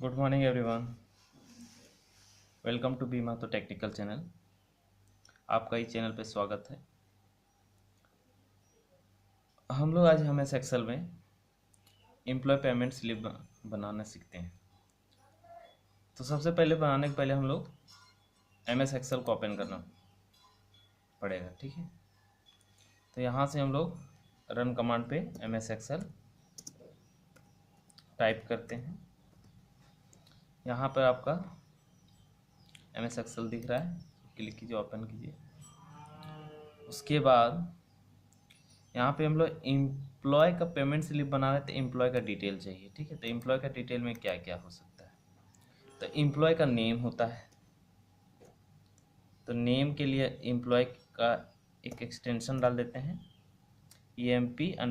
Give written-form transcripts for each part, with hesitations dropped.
Good morning everyone. Welcome to बीमा तो technical channel. आपका इस चैनल पे स्वागत है। हम लोग आज एमएस एक्सेल में एम्प्लॉय पेमेंट स्लिप बनाना सीखते हैं। तो सबसे पहले बनाने के पहले हम लोग एमएस एक्सेल को ओपन करना पड़ेगा, ठीक है। तो यहाँ से हम लोग रन कमांड पे एमएस एक्सेल टाइप करते हैं। यहाँ पर आपका एमएस एक्सेल दिख रहा है, क्लिक कीजिए, ओपन कीजिए। उसके बाद यहाँ पे हम लोग एम्प्लॉय का पेमेंट स्लिप बना रहे थे। एम्प्लॉय का डिटेल चाहिए, ठीक है। तो एम्प्लॉय का डिटेल में क्या क्या हो सकता है, तो एम्प्लॉय का नेम होता है। तो नेम के लिए एम्प्लॉय का एक एक्सटेंशन डाल देते हैं, EMP_नेम,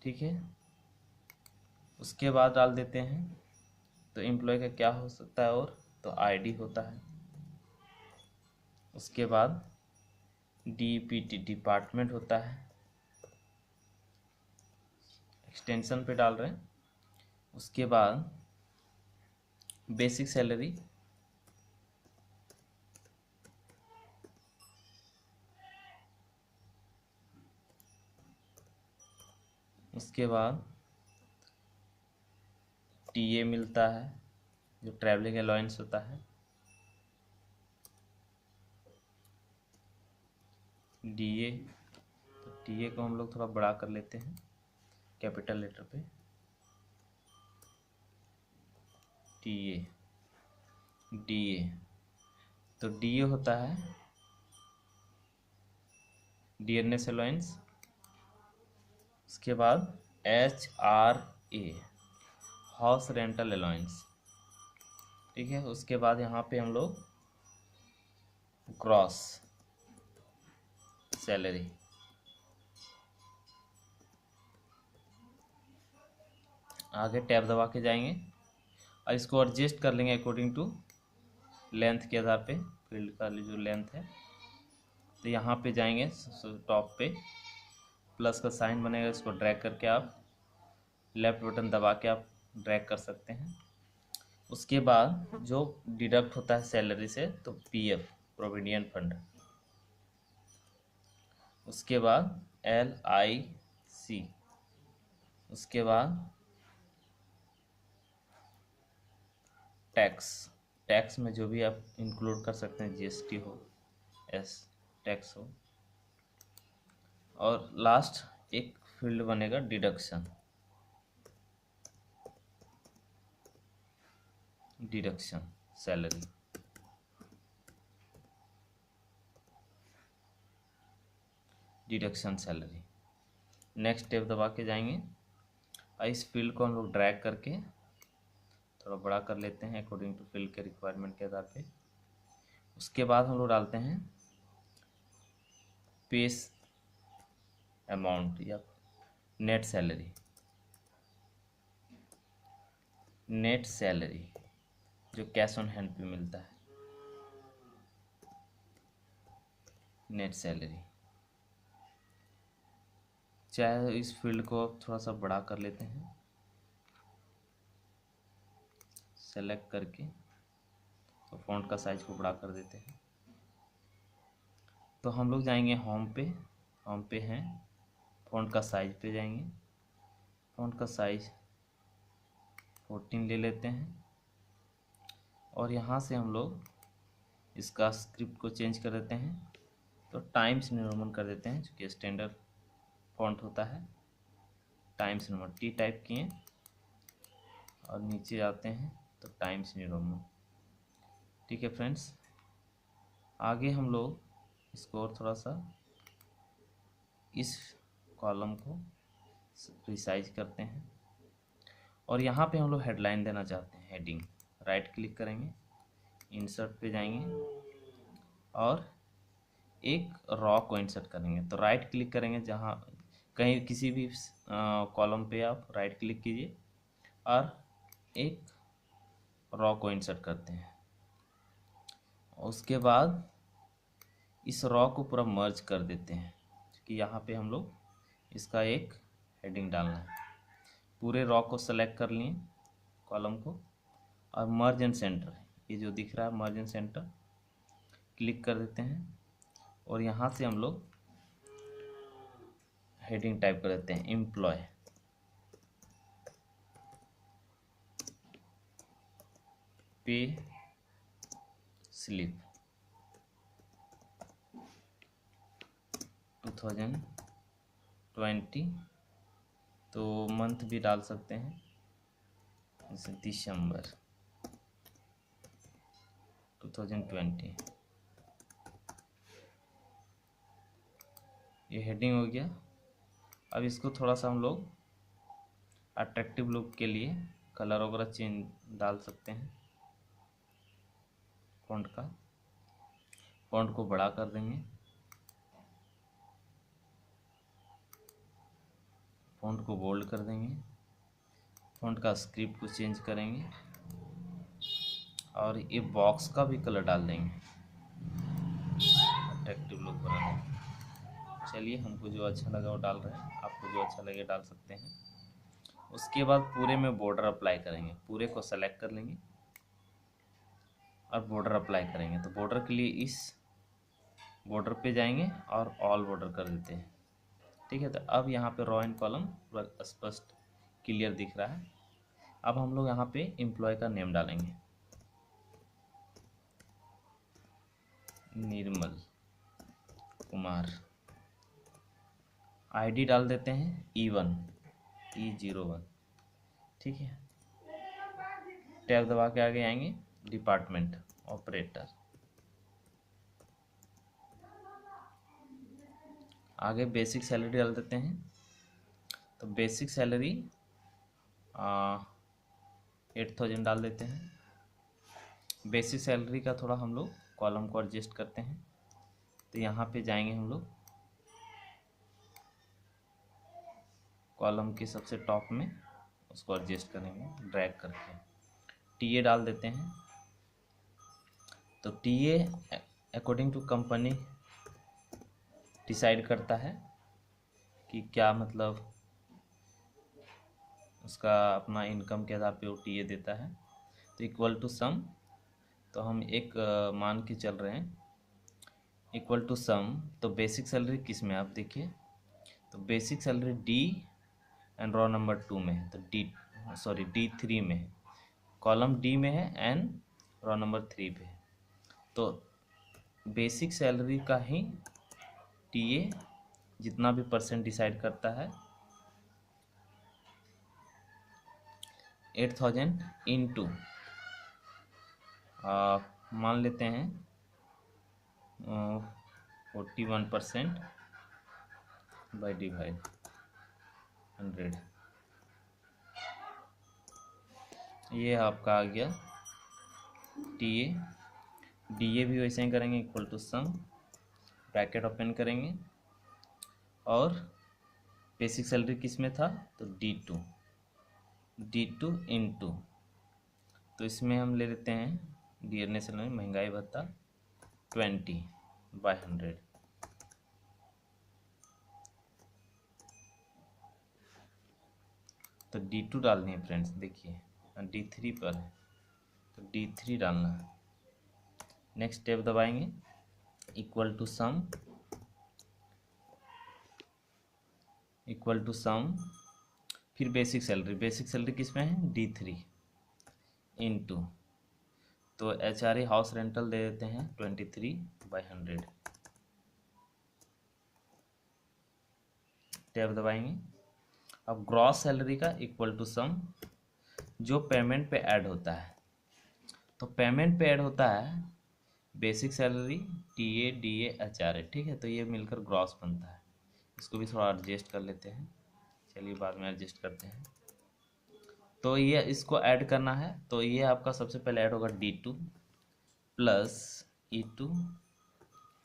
ठीक है। उसके बाद डाल देते हैं, तो एम्प्लॉय का क्या हो सकता है, और तो ID होता है। उसके बाद DPT डिपार्टमेंट होता है, एक्सटेंशन पे डाल रहे हैं। उसके बाद बेसिक सैलरी, उसके बाद TA मिलता है, जो ट्रैवलिंग अलाउंस होता है। DA, तो TA को हम लोग थोड़ा बड़ा कर लेते हैं, कैपिटल लेटर पे TA। DA, तो DA होता है डियरनेस अलाउंस। उसके बाद HRA, हाउस रेंटल अलाउंस, ठीक है। उसके बाद यहाँ पे हम लोग ग्रॉस सैलरी, आगे टैब दबा के जाएंगे और इसको एडजस्ट कर लेंगे अकॉर्डिंग टू लेंथ के आधार पे, फील्ड का जो लेंथ है। तो यहाँ पे जाएंगे, टॉप पे प्लस का साइन बनेगा, इसको ड्रैग करके आप लेफ्ट बटन दबा के आप ड्रैग कर सकते हैं। उसके बाद जो डिडक्ट होता है सैलरी से, तो PF, प्रोविडेंट फंड। उसके बाद LIC। उसके बाद टैक्स, टैक्स में जो भी आप इंक्लूड कर सकते हैं, GST हो, टैक्स हो। और लास्ट एक फील्ड बनेगा deduction, salary. Deduction salary, next step दबा के जाएंगे और इस फील्ड को हम लोग ड्रैग करके थोड़ा बड़ा कर लेते हैं अकॉर्डिंग टू फील्ड के रिक्वायरमेंट के आधार पे। उसके बाद हम लोग डालते हैं पेस अमाउंट या नेट सैलरी, जो कैश ऑन हैंड पे मिलता है, नेट सैलरी। चाहे इस फील्ड को थोड़ा सा बड़ा कर लेते हैं, सेलेक्ट करके तो फॉन्ट का साइज को बड़ा कर देते हैं। तो हम लोग जाएंगे होम पे हैं, फॉन्ट का साइज पे जाएंगे, फॉन्ट का साइज 14 ले लेते हैं। और यहाँ से हम लोग इसका स्क्रिप्ट को चेंज कर देते हैं, तो टाइम्स न्यू रोमन कर देते हैं, क्योंकि स्टैंडर्ड फॉन्ट होता है। Times new Roman T type किए और नीचे आते हैं तो टाइम्स न्यू रोमन, ठीक है फ्रेंड्स। आगे हम लोग इसको और थोड़ा सा इस कॉलम को रिसाइज करते हैं और यहाँ पे हम लोग हेडलाइन देना चाहते हैं, हेडिंग। राइट क्लिक करेंगे, इंसर्ट पे जाएंगे और एक रॉ को इंसर्ट करेंगे। तो राइट क्लिक करेंगे, जहाँ कहीं किसी भी कॉलम पे आप राइट क्लिक कीजिए और एक रॉ को इंसर्ट करते हैं। उसके बाद इस रॉ को पूरा मर्ज कर देते हैं, कि यहाँ पे हम लोग इसका एक हेडिंग डालना है। पूरे रॉ को सेलेक्ट कर लिए, कॉलम को, और मर्ज एंड सेंटर, ये जो दिख रहा है मर्ज एंड सेंटर, क्लिक कर देते हैं और यहाँ से हम लोग हेडिंग टाइप कर देते हैं एम्प्लॉय, पे स्लिप 2020, तो मंथ भी डाल सकते हैं, जैसे दिसंबर 2020। ये हेडिंग हो गया। अब इसको थोड़ा सा हम लोग अट्रैक्टिव लुक के लिए कलर वगैरह चेंज डाल सकते हैं। फॉन्ट को बड़ा कर देंगे, फॉन्ट को बोल्ड कर देंगे, फॉन्ट का स्क्रिप्ट को चेंज करेंगे और ये बॉक्स का भी कलर डाल देंगे अट्रैक्टिव लुक बनाने। चलिए, हमको जो अच्छा लगा वो डाल रहे हैं, आपको जो अच्छा लगे डाल सकते हैं। उसके बाद पूरे में बॉर्डर अप्लाई करेंगे, पूरे को सेलेक्ट कर लेंगे और बॉर्डर अप्लाई करेंगे। तो बॉर्डर के लिए इस बॉर्डर पे जाएंगे और ऑल बॉर्डर कर देते हैं। ठीक है, तो अब यहाँ पे रॉ एंड कॉलम पूरा स्पष्ट क्लियर दिख रहा है। अब हम लोग यहाँ पे एम्प्लॉय का नेम डालेंगे, निर्मल कुमार। आईडी डाल देते हैं E01। ठीक है, टैब दबा के आगे आएंगे, डिपार्टमेंट ऑपरेटर, आगे बेसिक सैलरी डाल देते हैं। तो बेसिक सैलरी 8000 डाल देते हैं। बेसिक सैलरी का थोड़ा हम लोग कॉलम को एडजस्ट करते हैं। तो यहाँ पे जाएंगे हम लोग, कॉलम के सबसे टॉप में उसको एडजस्ट करेंगे ड्रैग करके। टीए डाल देते हैं। तो TA according to company decide करता है कि क्या मतलब उसका अपना इनकम के आधार पे वो टीए देता है। तो इक्वल टू सम, तो हम एक मान के चल रहे हैं इक्वल टू सम। तो बेसिक सैलरी किस में, आप देखिए, तो basic salary D and raw number 2 में है, तो D3 में है, कॉलम डी में है एंड रॉ नंबर 3 पे है। तो बेसिक सैलरी का ही टीए जितना भी परसेंट डिसाइड करता है 8000 इंटू मान लेते हैं 41% बाई डिवाइड 100। ये आपका आ गया टीए। डीए भी वैसे ही करेंगे, equal to sum, bracket open करेंगे, और बेसिक सैलरी किस में था, तो D2 इंटू, तो इसमें हम ले लेते हैं डियरनेस सैलरी महंगाई भत्ता 20/100। तो D2 डालनी है फ्रेंड्स, देखिए D3 पर है तो D3 डालना है। नेक्स्ट स्टेप दबाएंगे, इक्वल टू सम, फिर बेसिक सैलरी किस में है, D3 इंटू, तो HRA हाउस रेंटल दे देते हैं 23/100। टैब दबाएंगे। अब ग्रॉस सैलरी का इक्वल टू सम, जो पेमेंट पे ऐड होता है, तो पेमेंट पे ऐड होता है basic salary, TA, DA, HRA। ठीक है, तो ये मिलकर ग्रॉस बनता है। इसको भी थोड़ा एडजस्ट कर लेते हैं, चलिए बाद में एडजस्ट करते हैं। तो ये इसको ऐड करना है, तो ये आपका सबसे पहले ऐड होगा D2 plus E2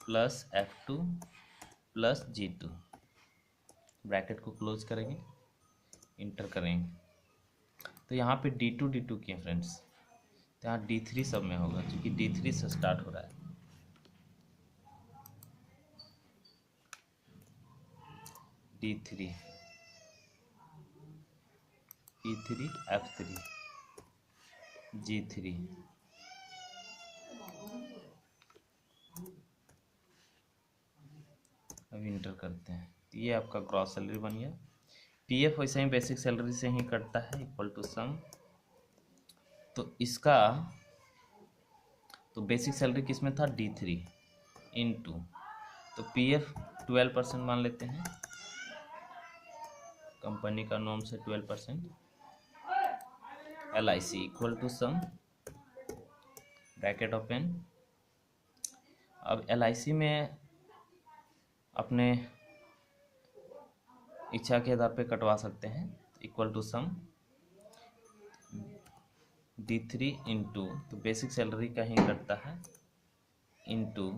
plus F2 plus G2। Bracket को क्लोज करेंगे, इंटर करेंगे, तो यहाँ पे D2 किए फ्रेंड्स, तो यहाँ D3 सब में होगा क्योंकि D3 से स्टार्ट हो रहा है। D3 E3 F3 G3। अब इंटर करते हैं, ये आपका ग्रॉस सैलरी बन गया। पीएफ वैसे ही बेसिक सैलरी से ही कटता है, इक्वल टू सम। तो इसका तो बेसिक सैलरी किस में था, D3 इंटू, तो पीएफ 12% मान लेते हैं, कंपनी का नॉर्म से 12%, LIC equal to sum, bracket open. अब LIC में अपने इच्छा के आधार पे कटवा सकते हैं, equal to sum D3 into, तो बेसिक सैलरी का ही कटता है, इंटू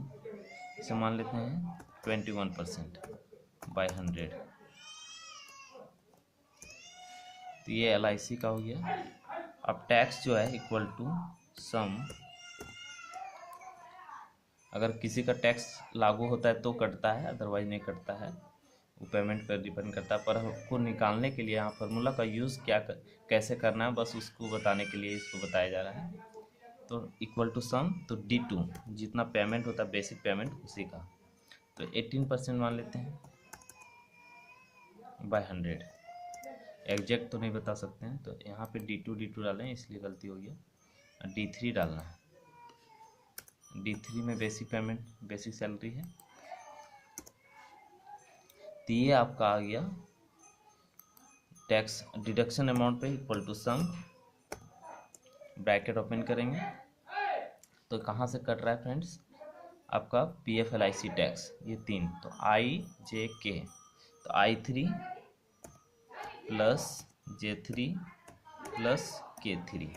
इसे मान लेते हैं 21% बाय 100। तो ये LIC का हो गया। अब टैक्स जो है इक्वल टू सम, अगर किसी का टैक्स लागू होता है तो कटता है, अदरवाइज नहीं कटता है, वो पेमेंट पर डिपेंड करता है। पर हमको निकालने के लिए यहाँ फार्मूला का यूज़ कैसे करना है, बस उसको बताने के लिए इसको बताया जा रहा है। तो इक्वल टू सम, तो D2 जितना पेमेंट होता है बेसिक पेमेंट उसी का, तो 18% मान लेते हैं बाय 100। एग्जैक्ट तो नहीं बता सकते हैं, तो यहाँ पे D2 डालें, इसलिए गलती हो गया। D3 डालना है, D3 में बेसिक पेमेंट बेसिक सैलरी है। तो ये आपका आ गया टैक्स डिडक्शन अमाउंट पे equal to sum, bracket open करेंगे। तो कहाँ से कट रहा है फ्रेंड्स, आपका PF LIC टैक्स, ये 3, तो IJK, तो I3 plus J3 plus K3,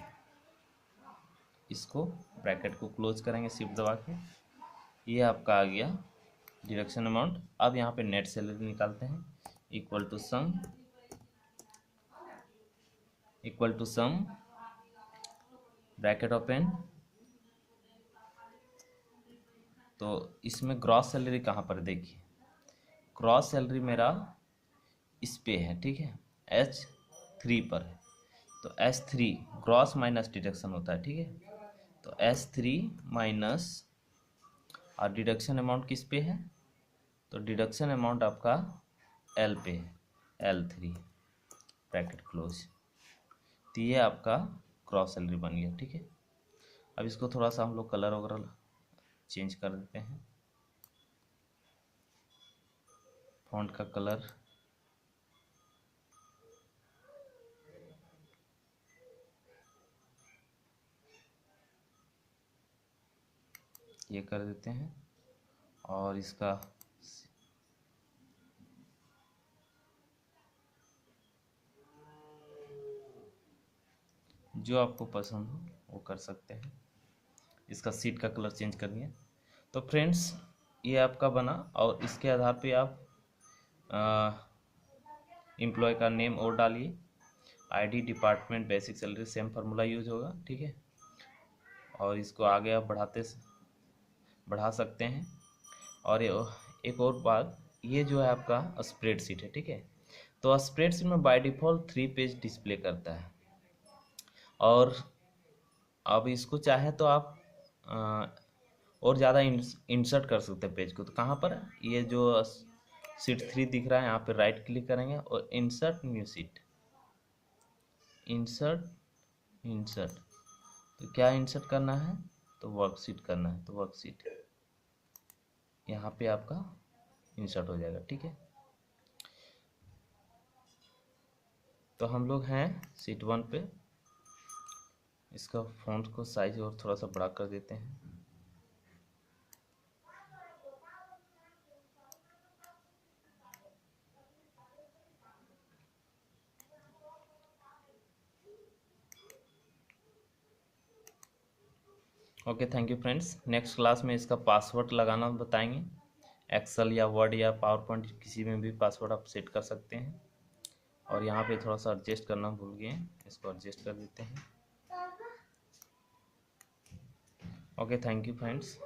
इसको ब्रैकेट को क्लोज करेंगे शिफ्ट दबा के। ये आपका आ गया डिडक्शन अमाउंट। अब यहाँ पे नेट सैलरी निकालते हैं, equal to sum bracket open. तो इसमें ग्रॉस सैलरी कहाँ पर, देखिए ग्रॉस सैलरी मेरा इस पे है, ठीक है, H3 पर है। तो H3 ग्रॉस माइनस डिडक्शन होता है, ठीक है, तो H3 माइनस, और डिडक्शन अमाउंट किस पे है, तो डिडक्शन अमाउंट आपका L पे है, L3 ब्रैकेट क्लोज। तो ये आपका ग्रॉस सैलरी बन गया, ठीक है। अब इसको थोड़ा सा हम लोग कलर वगैरह चेंज कर देते हैं, फॉन्ट का कलर ये कर देते हैं, और इसका जो आपको पसंद हो वो कर सकते हैं। इसका सीट का कलर चेंज करिए। तो फ्रेंड्स ये आपका बना, और इसके आधार पे आप एम्प्लॉय का नेम और डालिए, ID, department, basic salary, same formula use होगा, ठीक है। और इसको आगे आप बढ़ा सकते हैं। और एक और बात, ये जो है आपका स्प्रेडशीट है, ठीक है, तो स्प्रेडशीट में बाय डिफ़ॉल्ट 3 पेज डिस्प्ले करता है, और अब इसको चाहे तो आप और ज़्यादा इंसर्ट कर सकते हैं पेज को। तो कहाँ पर, ये जो शीट 3 दिख रहा है, यहाँ पे राइट क्लिक करेंगे और इंसर्ट न्यू शीट, इंसर्ट। तो क्या इंसर्ट करना है, तो वर्कशीट करना है, तो वर्कशीट यहाँ पे आपका इंसर्ट हो जाएगा, ठीक है। तो हम लोग हैं शीट 1 पे, इसका फॉन्ट को साइज और थोड़ा सा बड़ा कर देते हैं। Okay, thank you friends. Next class में इसका पासवर्ड लगाना बताएंगे, एक्सेल या वर्ड या पावर पॉइंट किसी में भी पासवर्ड आप सेट कर सकते हैं। और यहाँ पे थोड़ा सा एडजस्ट करना भूल गए, इसको एडजस्ट कर देते हैं। Okay, thank you friends.